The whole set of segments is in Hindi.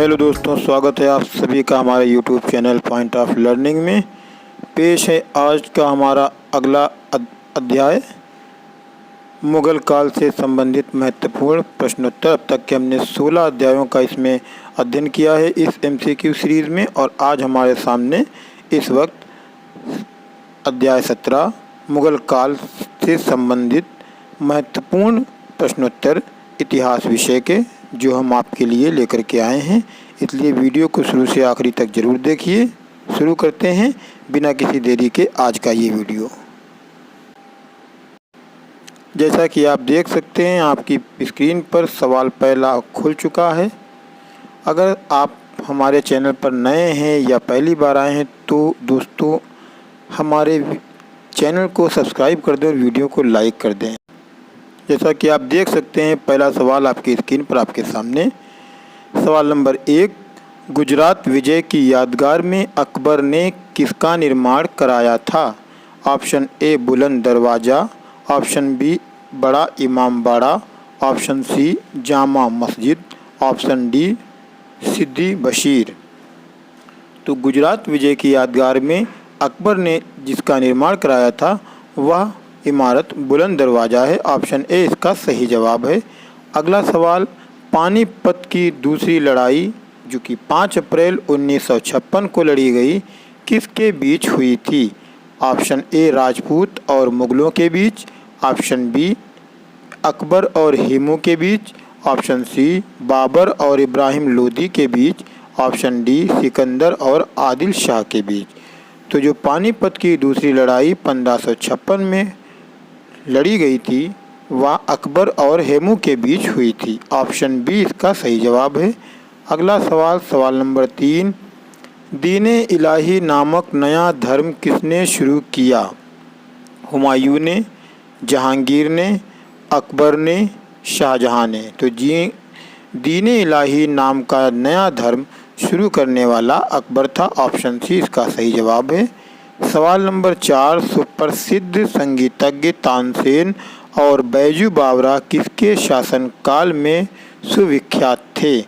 हेलो दोस्तों, स्वागत है आप सभी का हमारे YouTube channel point of learning में। पेश है आज का हमारा अगला अध्याय, मुगल काल से संबंधित महत्वपूर्ण प्रश्नोत्तर। अब तक के हमने 16 अध्यायों का इसमें अध्ययन किया है इस MCQ सीरीज़ में, और आज हमारे सामने इस वक्त अध्याय 17 मुगल काल से संबंधित महत्वपूर्ण प्रश्नोत्तर इतिहास विषय के जो हम आपके लिए लेकर के आए हैं। इसलिए वीडियो को शुरू से आखिरी तक ज़रूर देखिए। शुरू करते हैं बिना किसी देरी के आज का ये वीडियो। जैसा कि आप देख सकते हैं, आपकी स्क्रीन पर सवाल पहला खुल चुका है। अगर आप हमारे चैनल पर नए हैं या पहली बार आए हैं तो दोस्तों हमारे चैनल को सब्सक्राइब कर दें और वीडियो को लाइक कर दें। जैसा कि आप देख सकते हैं, पहला सवाल आपकी स्क्रीन पर आपके सामने। सवाल नंबर 1, गुजरात विजय की यादगार में अकबर ने किसका निर्माण कराया था? ऑप्शन ए बुलंद दरवाज़ा, ऑप्शन बी बड़ा इमाम बाड़ा, option C Jama Masjid, option D सिद्दी बशीर। तो गुजरात विजय की यादगार में अकबर ने जिसका निर्माण कराया था वह इमारत बुलंद दरवाज़ा है। ऑप्शन ए इसका सही जवाब है। अगला सवाल, पानीपत की दूसरी लड़ाई जो कि 5 अप्रैल 1956 को लड़ी गई किसके बीच हुई थी? ऑप्शन ए राजपूत और मुगलों के बीच, ऑप्शन बी अकबर और हिमू के बीच, ऑप्शन सी बाबर और इब्राहिम लोदी के बीच, ऑप्शन डी सिकंदर और आदिल शाह के बीच। तो जो पानीपत की दूसरी लड़ाई 1556 में लड़ी गई थी वह अकबर और हेमू के बीच हुई थी। ऑप्शन बी इसका सही जवाब है। अगला सवाल, सवाल नंबर 3, दीन-ए इलाही नामक नया धर्म किसने शुरू किया? हुमायूं ने, जहांगीर ने, अकबर ने, शाहजहां ने। तो दीन-ए इलाही नाम का नया धर्म शुरू करने वाला अकबर था। ऑप्शन सी इसका सही जवाब है। सवाल नंबर 4, सुप्रसिद्ध संगीतज्ञ तानसेन और बैजू बावरा किसके शासनकाल में सुविख्यात थे?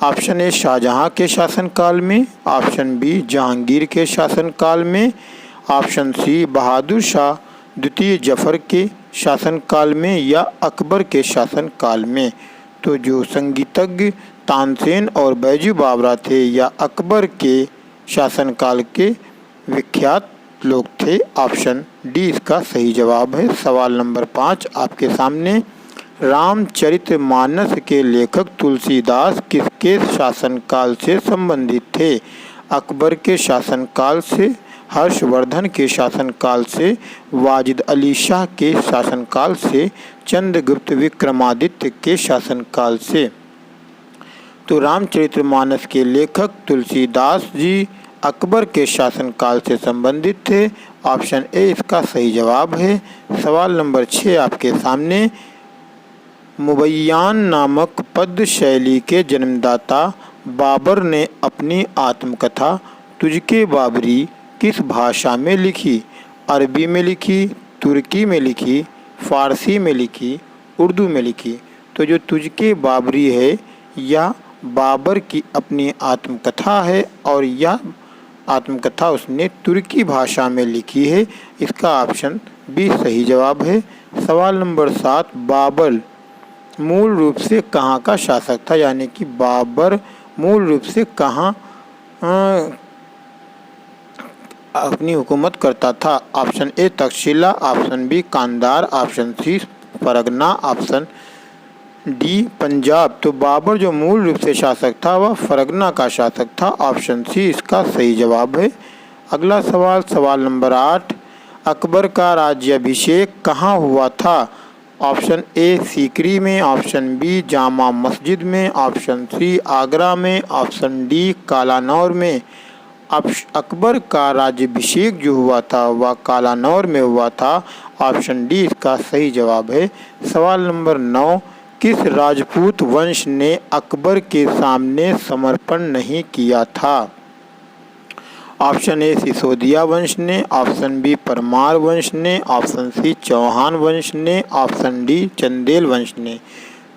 ऑप्शन ए शाहजहां के शासनकाल में, ऑप्शन बी जहांगीर के शासनकाल में, ऑप्शन सी बहादुर शाह द्वितीय जफर के शासनकाल में या अकबर के शासनकाल में। तो जो संगीतज्ञ तानसेन और बैजू बावरा थे या अकबर के शासनकाल के विख्यात लोग थे। ऑप्शन डी इसका सही जवाब है। सवाल नंबर 5 आपके सामने, रामचरितमानस के लेखक तुलसीदास किसके शासनकाल से संबंधित थे? अकबर के शासनकाल से, हर्षवर्धन के शासनकाल से, वाजिद अली शाह के शासनकाल से, चंद्रगुप्त विक्रमादित्य के शासनकाल से। तो रामचरितमानस के लेखक तुलसीदास जी अकबर के शासनकाल से संबंधित थे। ऑप्शन ए इसका सही जवाब है। सवाल नंबर 6 आपके सामने, मुबय्यान नामक पद्य शैली के जन्मदाता बाबर ने अपनी आत्मकथा तुझके बाबरी किस भाषा में लिखी? अरबी में लिखी, तुर्की में लिखी, फ़ारसी में लिखी, उर्दू में लिखी। तो जो तुझके बाबरी है यह बाबर की अपनी आत्मकथा है और यह आत्मकथा उसने तुर्की भाषा में लिखी है। इसका ऑप्शन बी सही जवाब है। सवाल नंबर 7, बाबर मूल रूप से कहाँ का शासक था? यानी कि बाबर मूल रूप से कहाँ अपनी हुकूमत करता था? Option A Takshashila, option B Kandahar, option C Fergana, option D Punjab. तो बाबर जो मूल रूप से शासक था वह फरगना का शासक था। ऑप्शन सी इसका सही जवाब है। अगला सवाल, सवाल नंबर 8, अकबर का राज्याभिषेक कहाँ हुआ था? ऑप्शन ए सीकरी में, ऑप्शन बी जामा मस्जिद में, ऑप्शन सी आगरा में, ऑप्शन डी कालानौर में। अकबर का राज्याभिषेक जो हुआ था वह कालानौर में हुआ था। ऑप्शन डी इसका सही जवाब है। सवाल नंबर 9, किस राजपूत वंश ने अकबर के सामने समर्पण नहीं किया था? ऑप्शन ए सिसोदिया वंश ने, ऑप्शन बी परमार वंश ने, ऑप्शन सी चौहान वंश ने, ऑप्शन डी चंदेल वंश ने।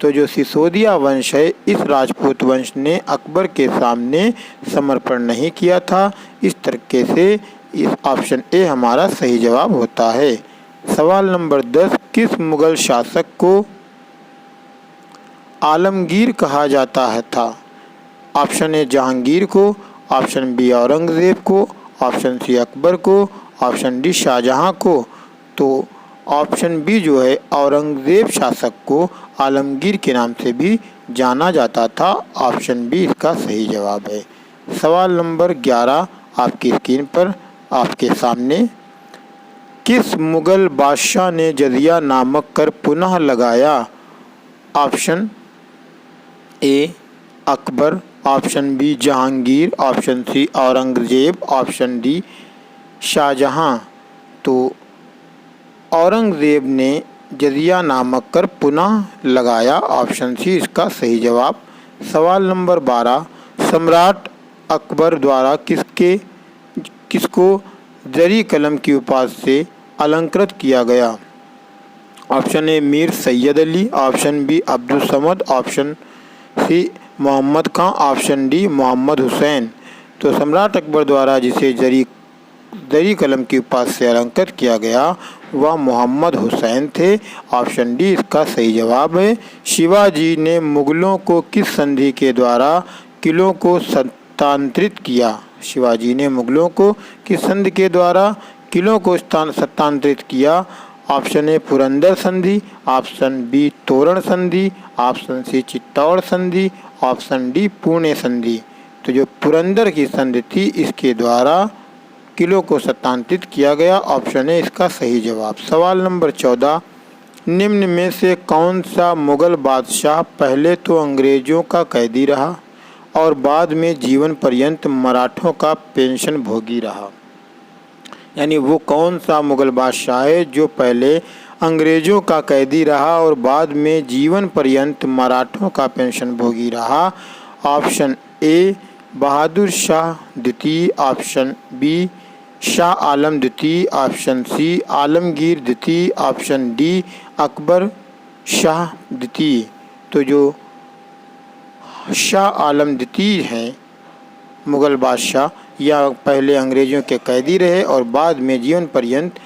तो जो सिसोदिया वंश है, इस राजपूत वंश ने अकबर के सामने समर्पण नहीं किया था। इस तरीके से इस ऑप्शन ए हमारा सही जवाब होता है। सवाल नंबर 10, किस मुगल शासक को आलमगीर कहा जाता है था? ऑप्शन ए जहांगीर को, ऑप्शन बी औरंगज़ेब को, ऑप्शन सी अकबर को, ऑप्शन डी शाहजहां को। तो ऑप्शन बी जो है औरंगज़ेब शासक को आलमगीर के नाम से भी जाना जाता था। ऑप्शन बी इसका सही जवाब है। सवाल नंबर 11 आपकी स्क्रीन पर आपके सामने, किस मुगल बादशाह ने जजिया नामक कर पुनः लगाया? Option A Akbar, option B Jahangir, option C Aurangzeb, option D Shahjahan. तो औरंगज़ेब ने जजिया नामक कर पुनः लगाया। ऑप्शन सी इसका सही जवाब। सवाल नंबर 12, सम्राट अकबर द्वारा किसको जरी कलम की उपाधि से अलंकृत किया गया? Option A Mir Syed Ali, option B Abdul Samad, option C Mohammad Khan, option D Mohammad Hussain. तो सम्राट अकबर द्वारा जिसे जरी कलम की उपाधि से अलंकृत किया गया वह मोहम्मद हुसैन थे। ऑप्शन डी इसका सही जवाब है। शिवाजी ने मुगलों को किस संधि के द्वारा किलों को हस्तांतरित किया? शिवाजी ने मुगलों को किस संधि के द्वारा किलों को हस्तांतरित किया? ऑप्शन ए पुरंदर संधि, ऑप्शन बी तोरण संधि, ऑप्शन सी चित्तौड़ संधि, ऑप्शन डी पुणे संधि। तो जो पुरंदर की संधि थी इसके द्वारा किलों को हस्तांतरित किया गया। ऑप्शन ए इसका सही जवाब। सवाल नंबर 14, निम्न में से कौन सा मुगल बादशाह पहले तो अंग्रेजों का कैदी रहा और बाद में जीवन पर्यंत मराठों का पेंशन भोगी रहा? यानी वो कौन सा मुगल बादशाह है जो पहले अंग्रेजों का कैदी रहा और बाद में जीवन पर्यंत मराठों का पेंशन भोगी रहा? ऑप्शन ए बहादुर शाह द्वितीय, ऑप्शन बी शाह आलम द्वितीय, ऑप्शन सी आलमगीर द्वितीय, ऑप्शन डी अकबर शाह द्वितीय। तो जो शाह आलम द्वितीय हैं मुगल बादशाह, या पहले अंग्रेज़ों के कैदी रहे और बाद में जीवन पर्यंत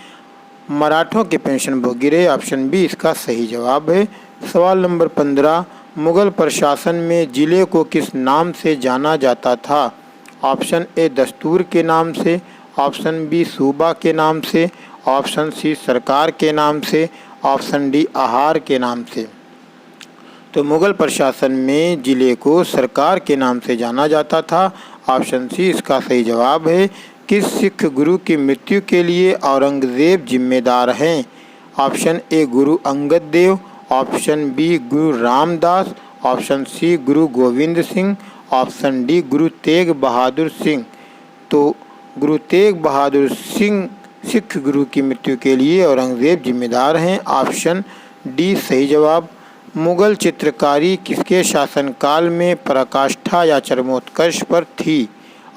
मराठों के पेंशन भोगी रहे। ऑप्शन बी इसका सही जवाब है। सवाल नंबर 15, मुगल प्रशासन में ज़िले को किस नाम से जाना जाता था? ऑप्शन ए दस्तूर के नाम से, ऑप्शन बी सूबा के नाम से, ऑप्शन सी सरकार के नाम से, ऑप्शन डी आहार के नाम से। तो मुगल प्रशासन में ज़िले को सरकार के नाम से जाना जाता था। ऑप्शन सी इसका सही जवाब है। किस सिख गुरु की मृत्यु के लिए औरंगज़ेब जिम्मेदार हैं? Option A Guru Angad Dev, option B Guru Ramdas, option C Guru Govind Singh, option D Guru Tegh Bahadur Singh. तो गुरु तेग बहादुर सिंह सिख गुरु की मृत्यु के लिए औरंगज़ेब जिम्मेदार हैं। ऑप्शन डी सही जवाब। मुगल चित्रकारी किसके शासनकाल में पराकाष्ठा या चरमोत्कर्ष पर थी?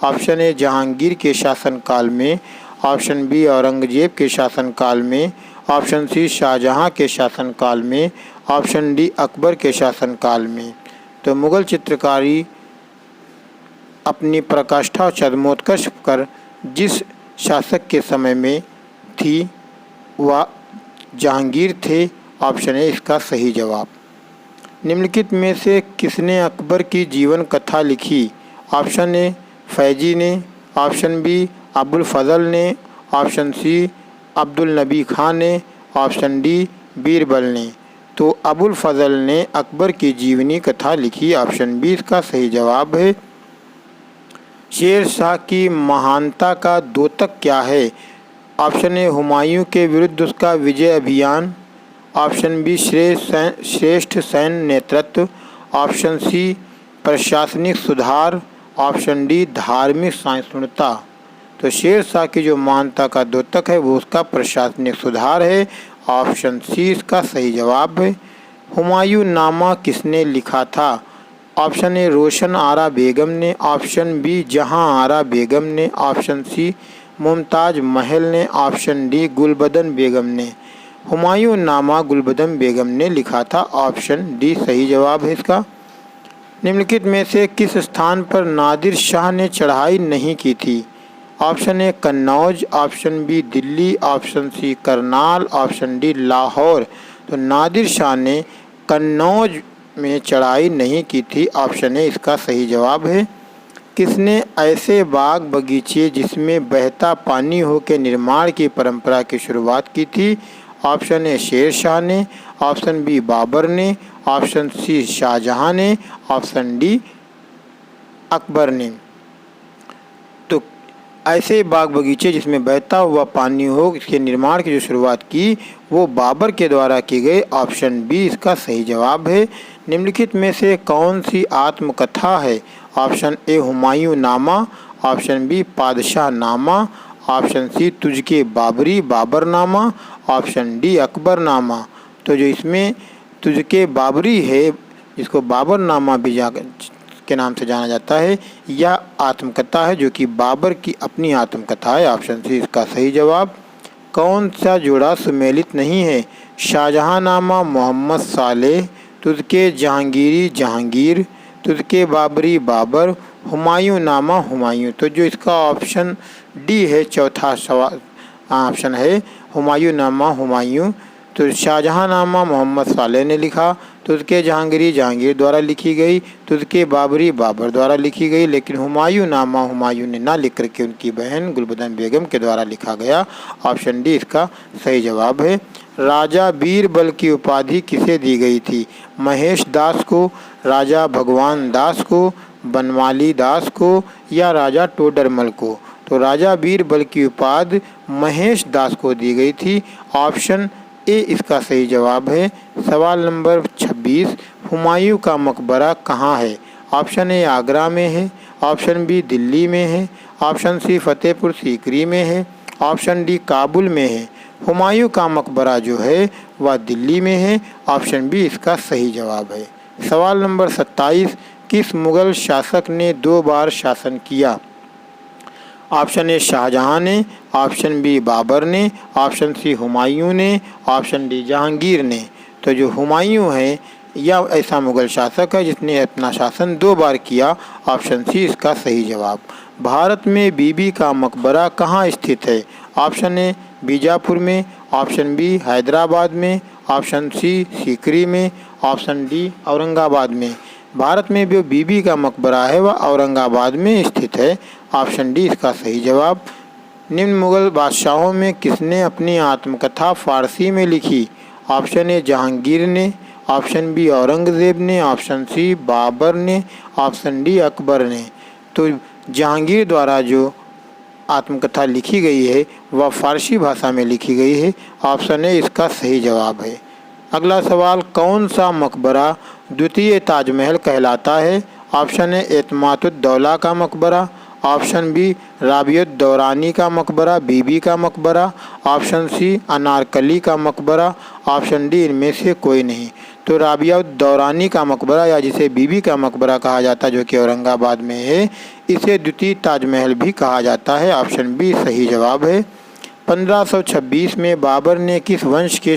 ऑप्शन ए जहांगीर के शासनकाल में, ऑप्शन बी औरंगजेब के शासनकाल में, ऑप्शन सी शाहजहां के शासनकाल में, ऑप्शन डी अकबर के शासनकाल में। तो मुगल चित्रकारी अपनी पराकाष्ठा और चरमोत्कर्ष कर जिस शासक के समय में थी वह जहांगीर थे। ऑप्शन ए इसका सही जवाब। निम्नलिखित में से किसने अकबर की जीवन कथा लिखी? ऑप्शन ए फैजी ने, ऑप्शन बी अबुल फजल ने, ऑप्शन सी अब्दुल नबी खान ने, ऑप्शन डी बीरबल ने। तो अबुल फजल ने अकबर की जीवनी कथा लिखी। ऑप्शन बी इसका सही जवाब है। शेर शाह की महानता का द्योतक क्या है? ऑप्शन ए हुमायूं के विरुद्ध उसका विजय अभियान, ऑप्शन बी श्रेष्ठ सैन्य नेतृत्व, ऑप्शन सी प्रशासनिक सुधार, ऑप्शन डी धार्मिक सहिष्णुता। तो शेर शाह की जो महानता का द्योतक है वो उसका प्रशासनिक सुधार है। ऑप्शन सी इसका सही जवाब है। हुमायूं नामा किसने लिखा था? ऑप्शन ए रोशन आरा बेगम ने, ऑप्शन बी जहां आरा बेगम ने, ऑप्शन सी मुमताज़ महल ने, ऑप्शन डी गुलबदन बेगम ने। हुमायूं नामा गुलबदन बेगम ने लिखा था। ऑप्शन डी सही जवाब है इसका। निम्नलिखित में से किस स्थान पर नादिर शाह ने चढ़ाई नहीं की थी? Option A Kannauj, option B Delhi, option C Karnal, option D Lahore. तो नादिर शाह ने कन्नौज में चढ़ाई नहीं की थी। ऑप्शन ए इसका सही जवाब है। किसने ऐसे बाग बगीचे जिसमें बहता पानी हो के निर्माण की परंपरा की शुरुआत की थी? ऑप्शन ए शेर शाह ने, ऑप्शन बी बाबर ने, ऑप्शन सी शाहजहां ने, ऑप्शन डी अकबर ने। तो ऐसे बाग बगीचे जिसमें बहता हुआ पानी हो, इसके निर्माण की जो शुरुआत की वो बाबर के द्वारा की गई। ऑप्शन बी इसका सही जवाब है। निम्नलिखित में से कौन सी आत्मकथा है? ऑप्शन ए हुमायूं नामा, option B Padshahnama, option C Tuzk Baburi Baburnama, option D Akbarnama. तो जो इसमें तुझके बाबरी है, इसको बाबरनामा भी के नाम से जाना जाता है, यह आत्मकथा है जो कि बाबर की अपनी आत्मकथा है। ऑप्शन सी इसका सही जवाब। कौन सा जोड़ा सुमेलित नहीं है? शाहजहां नामा मोहम्मद सालेह, तुझके जहांगीरी जहांगीर, तुझके बाबरी बाबर, हुमायूं नामा हुमायूं। तो जो इसका ऑप्शन डी है, चौथा सवाल ऑप्शन है हुमायूं नामा हुमायूं। तो शाहजहां नामा मोहम्मद सालेह ने लिखा, तुझके जहांगीरी जहांगीर द्वारा लिखी गई, तुझके बाबरी बाबर द्वारा लिखी गई, लेकिन हुमायूं नामा हुमायूं ने ना लिख करके उनकी बहन गुलबदन बेगम के द्वारा लिखा गया। ऑप्शन डी इसका सही जवाब है। राजा बीरबल की उपाधि किसे दी गई थी? महेश दास को, राजा भगवान दास को, बनमाली दास को या राजा टोडरमल को? तो राजा बीरबल की उपाधि महेश दास को दी गई थी। ऑप्शन ए इसका सही जवाब है। सवाल नंबर 26, हुमायूं का मकबरा कहाँ है? ऑप्शन ए आगरा में है, ऑप्शन बी दिल्ली में है, ऑप्शन सी फतेहपुर सीकरी में है, ऑप्शन डी काबुल में है। हुमायूं का मकबरा जो है वह दिल्ली में है। ऑप्शन बी इसका सही जवाब है। सवाल नंबर 27, किस मुग़ल शासक ने 2 बार शासन किया? ऑप्शन ए शाहजहां ने, ऑप्शन बी बाबर ने, ऑप्शन सी हुमायूं ने, ऑप्शन डी जहांगीर ने। तो जो हुमायूं है यह ऐसा मुग़ल शासक है जिसने अपना शासन 2 बार किया। ऑप्शन सी इसका सही जवाब। भारत में बीबी का मकबरा कहाँ स्थित है? ऑप्शन ए बीजापुर में, ऑप्शन बी हैदराबाद में, ऑप्शन सी सीकरी में, ऑप्शन डी औरंगाबाद में। भारत में जो बीबी का मकबरा है वह औरंगाबाद में स्थित है। ऑप्शन डी इसका सही जवाब। निम्न मुग़ल बादशाहों में किसने अपनी आत्मकथा फ़ारसी में लिखी? ऑप्शन ए जहांगीर ने, ऑप्शन बी औरंगज़ेब ने, ऑप्शन सी बाबर ने, ऑप्शन डी अकबर ने। तो जहांगीर द्वारा जो आत्मकथा लिखी गई है वह फ़ारसी भाषा में लिखी गई है। ऑप्शन ए इसका सही जवाब है। अगला सवाल, कौन सा मकबरा द्वितीय ताजमहल कहलाता है? ऑप्शन ए एतमादुद्दौला का मकबरा, ऑप्शन बी राबियत-दौरानी का मकबरा बीबी का मकबरा, ऑप्शन सी अनारकली का मकबरा, ऑप्शन डी इनमें से कोई नहीं। तो राबियत-दौरानी का मकबरा या जिसे बीबी का मकबरा कहा जाता है जो कि औरंगाबाद में है, इसे द्वितीय ताजमहल भी कहा जाता है। ऑप्शन बी सही जवाब है। 1526 में बाबर ने किस वंश के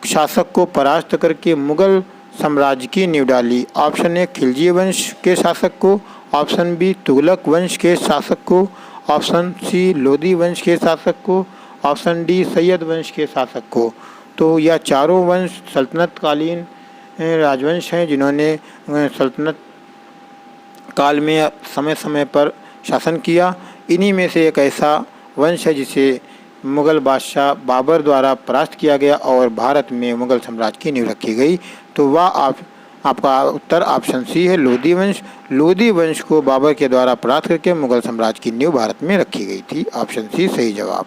शासक को परास्त करके मुग़ल साम्राज्य की नींव डाली? ऑप्शन ए खिलजी वंश के शासक को, ऑप्शन बी तुगलक वंश के शासक को, ऑप्शन सी लोदी वंश के शासक को, ऑप्शन डी सैयद वंश के शासक को। तो यह चारों वंश सल्तनतकालीन राजवंश हैं जिन्होंने सल्तनत काल में समय समय पर शासन किया। इन्हीं में से एक ऐसा वंश है जिसे मुग़ल बादशाह बाबर द्वारा परास्त किया गया और भारत में मुग़ल साम्राज्य की नींव रखी गई। तो वह आपका उत्तर ऑप्शन सी है, लोदी वंश। लोदी वंश को बाबर के द्वारा परास्त करके मुग़ल साम्राज्य की नींव भारत में रखी गई थी। ऑप्शन सी सही जवाब।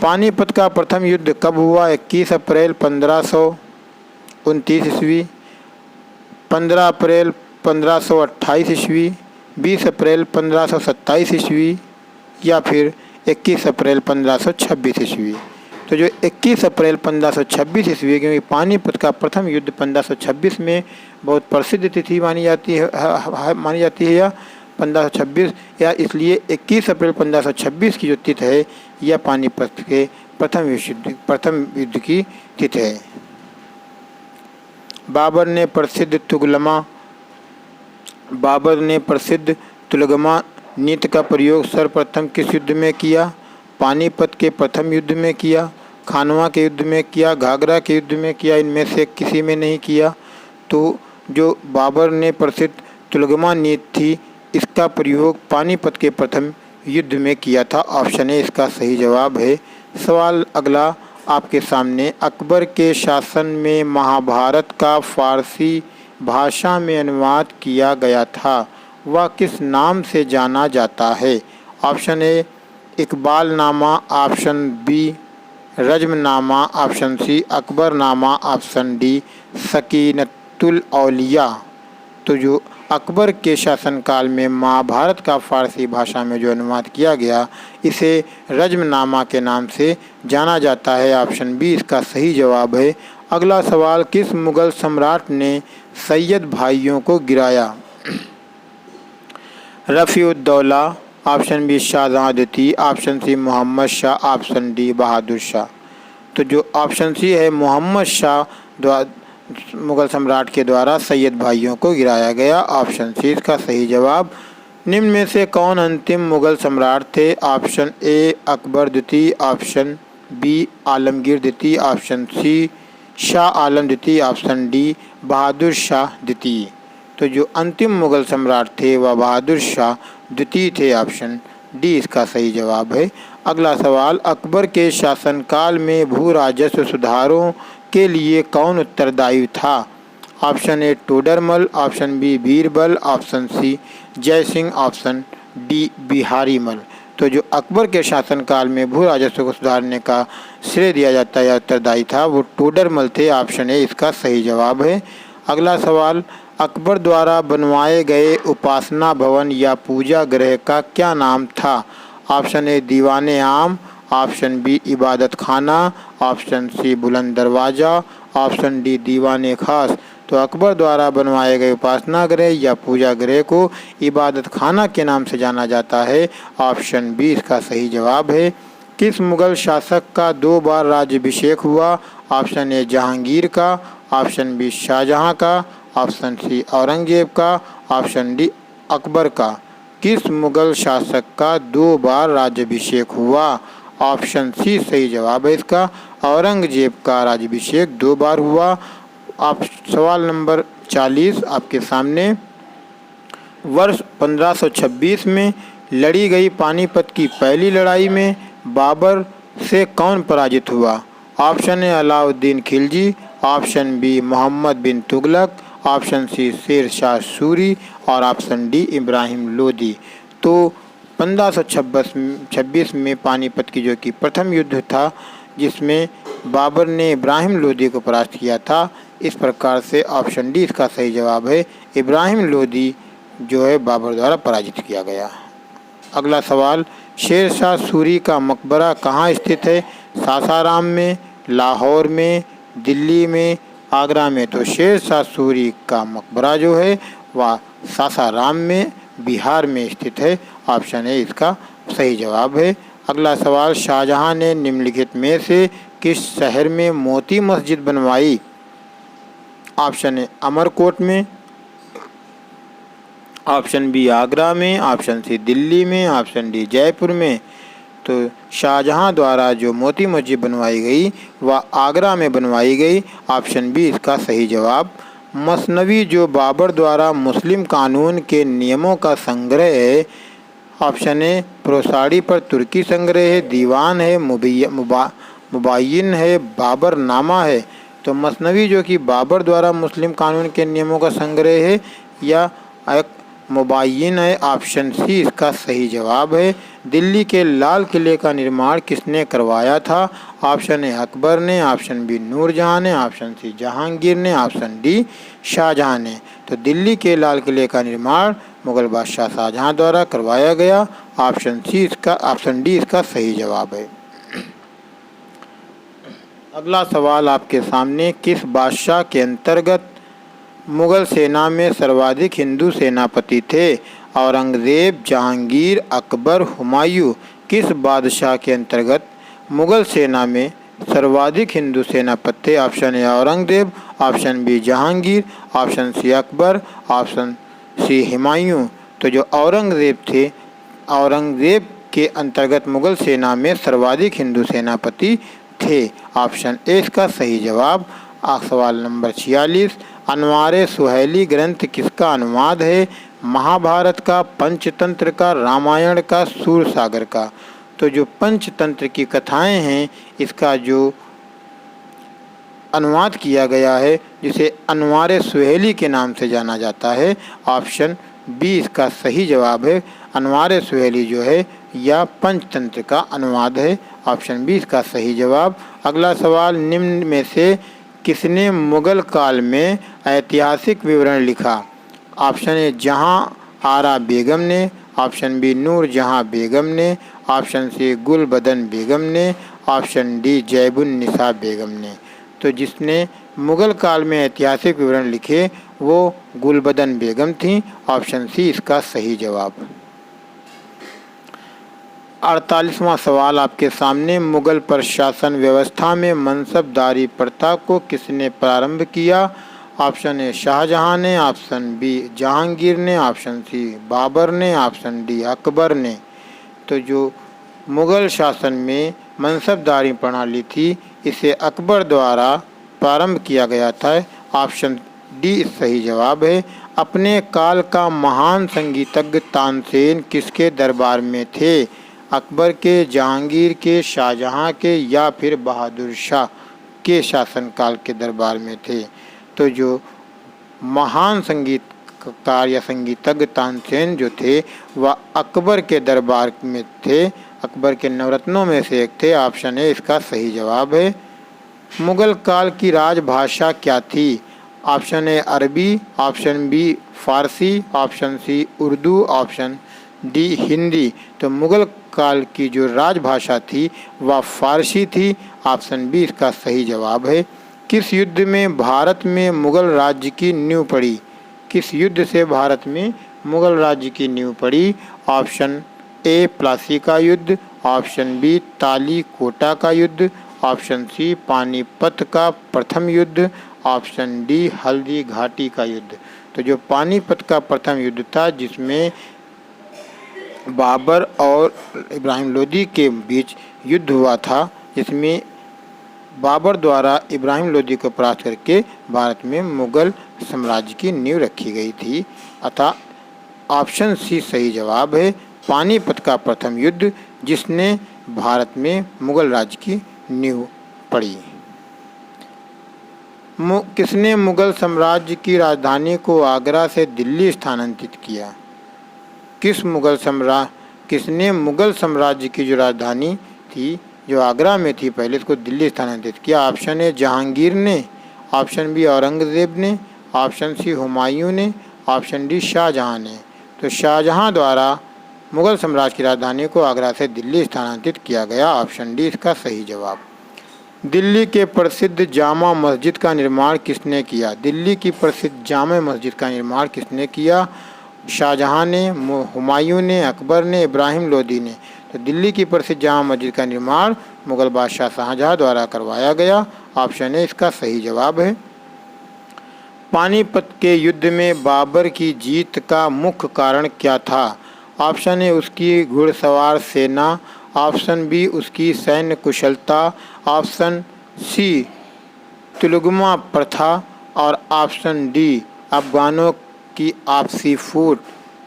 पानीपत का प्रथम युद्ध कब हुआ? 21 अप्रैल 1529 ईस्वी, 15 अप्रैल 1528 ईस्वी, 20 अप्रैल 1527 ईस्वी या फिर 21 अप्रैल 1526 ईस्वी। तो जो 21 अप्रैल 1526 ईस्वी, क्योंकि पानीपत का प्रथम युद्ध 1526 में बहुत प्रसिद्ध तिथि मानी जाती है या 1526 या इसलिए 21 अप्रैल 1526 की जो तिथि है यह पानीपत के प्रथम युद्ध की तिथि है। बाबर ने प्रसिद्ध तुलगमा नीति का प्रयोग सर्वप्रथम किस युद्ध में किया? पानीपत के प्रथम युद्ध में किया, खानवा के युद्ध में किया, घाघरा के युद्ध में किया, इनमें से किसी में नहीं किया। तो जो बाबर ने प्रसिद्ध तुलगमा नीति थी, इसका प्रयोग पानीपत के प्रथम युद्ध में किया था। ऑप्शन ए इसका सही जवाब है। सवाल अगला आपके सामने, अकबर के शासन में महाभारत का फारसी भाषा में अनुवाद किया गया था, वह किस नाम से जाना जाता है? Option A Iqbalnama, option B Razmnama, option C Akbarnama, option D Sakinat ul Auliya. तो जो अकबर के शासनकाल में महाभारत का फारसी भाषा में जो अनुवाद किया गया, इसे रज्मनामा के नाम से जाना जाता है। ऑप्शन बी इसका सही जवाब है। अगला सवाल, किस मुगल सम्राट ने सैयद भाइयों को गिराया? रफ़ीउद्दौला, ऑप्शन बी शाहजहां द्वितीय, option C Mohammad Shah, option D Bahadur Shah. तो जो ऑप्शन सी है, मोहम्मद शाह मुगल सम्राट के द्वारा सैयद भाइयों को गिराया गया। ऑप्शन सी इसका सही जवाब। निम्न में से कौन अंतिम मुगल सम्राट थे? ऑप्शन ए अकबर द्वितीय, ऑप्शन बी आलमगीर द्वितीय, ऑप्शन सी शाह आलम द्वितीय, ऑप्शन डी बहादुर शाह द्वितीय। तो जो अंतिम मुगल सम्राट थे वह बहादुर शाह द्वितीय थे। ऑप्शन डी इसका सही जवाब है। अगला सवाल, अकबर के शासनकाल में भू राजस्व सुधारों के लिए कौन उत्तरदायी था? Option A Todarmal, option B Birbal, option C Jai Singh, option D Bihari मल। तो जो अकबर के शासनकाल में भू राजस्व को सुधारने का श्रेय दिया जाता है या उत्तरदायी था, वो टोडरमल थे। ऑप्शन ए इसका सही जवाब है। अगला सवाल, अकबर द्वारा बनवाए गए उपासना भवन या पूजा गृह का क्या नाम था? ऑप्शन ए दीवाने आम, ऑप्शन बी इबादत खाना, ऑप्शन सी बुलंद दरवाज़ा, ऑप्शन डी दीवाने खास। तो अकबर द्वारा बनवाए गए उपासना गृह या पूजा गृह को इबादत खाना के नाम से जाना जाता है। ऑप्शन बी इसका सही जवाब है। किस मुगल शासक का 2 बार राज्याभिषेक हुआ? ऑप्शन ए जहांगीर का, ऑप्शन बी शाहजहां का, ऑप्शन सी औरंगजेब का, ऑप्शन डी अकबर का। किस मुगल शासक का 2 बार राज्याभिषेक हुआ? ऑप्शन सी सही जवाब है इसका। औरंगजेब का राज्याभिषेक 2 बार हुआ। आप सवाल नंबर 40 आपके सामने, वर्ष 1526 में लड़ी गई पानीपत की पहली लड़ाई में बाबर से कौन पराजित हुआ? Option A Alauddin Khilji, option B Mohammad bin Tughlaq, option C Sher Shah Suri और ऑप्शन डी इब्राहिम लोदी। तो 1526 में पानीपत की जो कि प्रथम युद्ध था, जिसमें बाबर ने इब्राहिम लोदी को परास्त किया था। इस प्रकार से ऑप्शन डी इसका सही जवाब है। इब्राहिम लोदी जो है बाबर द्वारा पराजित किया गया। अगला सवाल, शेर शाह सूरी का मकबरा कहाँ स्थित है? सासाराम में, लाहौर में, दिल्ली में, आगरा में। तो शेर शाह सूरी का मकबरा जो है वह सासाराम में बिहार में स्थित है। ऑप्शन ए इसका सही जवाब है। अगला सवाल, शाहजहां ने निम्नलिखित में से किस शहर में मोती मस्जिद बनवाई? ऑप्शन ए अमरकोट में, ऑप्शन बी आगरा में, ऑप्शन सी दिल्ली में, ऑप्शन डी जयपुर में। तो शाहजहां द्वारा जो मोती मस्जिद बनवाई गई वह आगरा में बनवाई गई। ऑप्शन बी इसका सही जवाब। मसनवी जो बाबर द्वारा मुस्लिम कानून के नियमों का संग्रह है। ऑप्शन ए प्रोसाड़ी पर तुर्की संग्रह है, दीवान है, मुबायिन है, बाबर नामा है। तो मसनवी जो कि बाबर द्वारा मुस्लिम कानून के नियमों का संग्रह है या एक मुबायिन है। ऑप्शन सी इसका सही जवाब है। दिल्ली के लाल किले का निर्माण किसने करवाया था? ऑप्शन ए अकबर ने, ऑप्शन बी नूरजहां ने, ऑप्शन सी जहांगीर ने, ऑप्शन डी शाहजहां ने। तो दिल्ली के लाल किले का निर्माण मुगल बादशाह शाहजहां द्वारा करवाया गया। ऑप्शन डी इसका सही जवाब है। अगला सवाल आपके सामने, किस बादशाह के अंतर्गत मुगल सेना में सर्वाधिक हिंदू सेनापति थे? औरंगजेब, जहांगीर, अकबर, हुमायूं। किस बादशाह के अंतर्गत मुगल सेना में सर्वाधिक हिंदू सेनापति थे? Option A Aurangzeb, option B Jahangir, option C Akbar, option C Humayun. तो जो औरंगजेब थे, औरंगजेब के अंतर्गत मुगल सेना में सर्वाधिक हिंदू सेनापति थे। ऑप्शन ए इसका सही जवाब। सवाल नंबर 46, अनवार सुहैली ग्रंथ किसका अनुवाद है? महाभारत का, पंचतंत्र का, रामायण का, सूरसागर का। तो जो पंचतंत्र की कथाएं हैं, इसका जो अनुवाद किया गया है, जिसे अनवार सुहेली के नाम से जाना जाता है, ऑप्शन बी इसका सही जवाब है। अनवार सुहेली जो है या पंचतंत्र का अनुवाद है, ऑप्शन बी इसका सही जवाब। अगला सवाल, निम्न में से किसने मुगल काल में ऐतिहासिक विवरण लिखा? ऑप्शन ए जहां आरा बेगम ने, ऑप्शन बी नूर जहां बेगम ने, ऑप्शन सी गुलबदन बेगम ने, ऑप्शन डी जैबुन निसा बेगम ने। तो जिसने मुगल काल में ऐतिहासिक विवरण लिखे वो गुलबदन बेगम थी, ऑप्शन सी इसका सही जवाब। 48वां सवाल आपके सामने, मुगल प्रशासन व्यवस्था में मनसबदारी प्रथा को किसने प्रारंभ किया? ऑप्शन ए शाहजहां ने, ऑप्शन बी जहांगीर ने, ऑप्शन सी बाबर ने, ऑप्शन डी अकबर ने। तो जो मुगल शासन में मनसबदारी प्रणाली थी, इसे अकबर द्वारा प्रारंभ किया गया था, ऑप्शन डी सही जवाब है। अपने काल का महान संगीतज्ञ तानसेन किसके दरबार में थे? अकबर के, जहांगीर के, शाहजहां के या फिर बहादुर शाह के शासनकाल के दरबार में थे? तो जो महान संगीतकार या संगीतज्ञ तानसेन जो थे वह अकबर के दरबार में थे, अकबर के नवरत्नों में से एक थे, ऑप्शन ए इसका सही जवाब है। मुगल काल की राजभाषा क्या थी? Option A Arabi, option B Farsi, option C Urdu, option D Hindi. तो मुगल काल की जो राजभाषा थी वह फारसी थी, ऑप्शन बी इसका सही जवाब है। किस युद्ध में भारत में मुगल राज्य की नींव पड़ी? किस युद्ध से भारत में मुगल राज्य की नींव पड़ी? ऑप्शन ए प्लासी का युद्ध, ऑप्शन बी ताली कोटा का युद्ध, ऑप्शन सी पानीपत का प्रथम युद्ध, ऑप्शन डी हल्दी घाटी का युद्ध। तो जो पानीपत का प्रथम युद्ध था, जिसमें बाबर और इब्राहिम लोदी के बीच युद्ध हुआ था, जिसमें बाबर द्वारा इब्राहिम लोदी को परास्त करके भारत में मुगल साम्राज्य की नींव रखी गई थी, अतः ऑप्शन सी सही जवाब है। पानीपत का प्रथम युद्ध जिसने भारत में मुगल राज्य की नींव पड़ी। किसने मुगल साम्राज्य की राजधानी को आगरा से दिल्ली स्थानांतरित किया? किसने मुगल साम्राज्य की जो राजधानी थी, जो आगरा में थी पहले, इसको दिल्ली स्थानांतरित किया? ऑप्शन ए जहांगीर ने, ऑप्शन बी औरंगजेब ने, ऑप्शन सी हुमायूं ने, ऑप्शन डी शाहजहां ने। तो शाहजहां द्वारा मुगल साम्राज्य की राजधानी को आगरा से दिल्ली स्थानांतरित किया गया, ऑप्शन डी इसका सही जवाब। दिल्ली के प्रसिद्ध जामा मस्जिद का निर्माण किसने किया? दिल्ली की प्रसिद्ध जामा मस्जिद का निर्माण किसने किया? शाहजहां ने, हुमायूं ने, अकबर ने, इब्राहिम लोदी ने। तो दिल्ली की प्रसिद्ध जामा मस्जिद का निर्माण मुगल बादशाह शाहजहां द्वारा करवाया गया, ऑप्शन ए इसका सही जवाब है। पानीपत के युद्ध में बाबर की जीत का मुख्य कारण क्या था? ऑप्शन ए उसकी घुड़सवार सेना, ऑप्शन बी उसकी सैन्य कुशलता, ऑप्शन सी तुलगमा प्रथा और ऑप्शन डी अफगानों की आपसी फूट।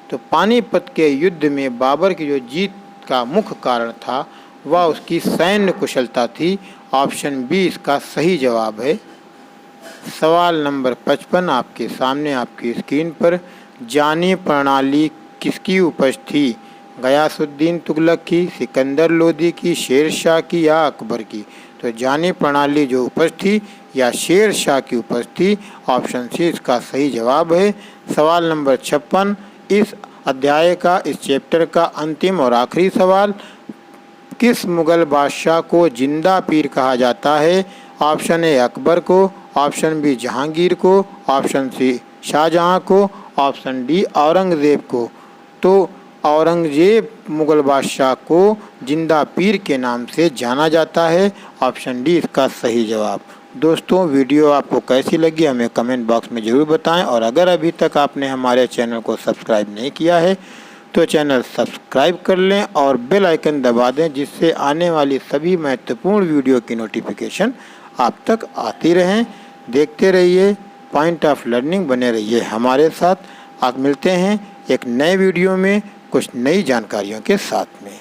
तो पानीपत के युद्ध में बाबर की जो जीत का मुख्य कारण था वह उसकी सैन्य कुशलता थी, ऑप्शन बी इसका सही जवाब है। सवाल नंबर 55 आपके सामने आपकी स्क्रीन पर, जानी प्रणाली किसकी उपज थी? गयासुद्दीन तुगलक की, सिकंदर लोदी की, शेर शाह की या अकबर की? तो जानी प्रणाली जो उपज थी या शेर शाह की उपज थी, ऑप्शन सी इसका सही जवाब है। सवाल नंबर 56 इस अध्याय का, इस चैप्टर का अंतिम और आखिरी सवाल, किस मुगल बादशाह को जिंदा पीर कहा जाता है? ऑप्शन ए अकबर को, ऑप्शन बी जहांगीर को, ऑप्शन सी शाहजहां को, ऑप्शन डी औरंगजेब को। तो औरंगजेब मुग़ल बादशाह को जिंदा पीर के नाम से जाना जाता है। ऑप्शन डी इसका सही जवाब। दोस्तों, वीडियो आपको कैसी लगी हमें कमेंट बॉक्स में ज़रूर बताएं, और अगर अभी तक आपने हमारे चैनल को सब्सक्राइब नहीं किया है तो चैनल सब्सक्राइब कर लें और बेल आइकन दबा दें, जिससे आने वाली सभी महत्वपूर्ण वीडियो की नोटिफिकेशन आप तक आती रहें। देखते रहिए पॉइंट ऑफ लर्निंग, बने रहिए हमारे साथ। आप मिलते हैं एक नए वीडियो में कुछ नई जानकारियों के साथ में।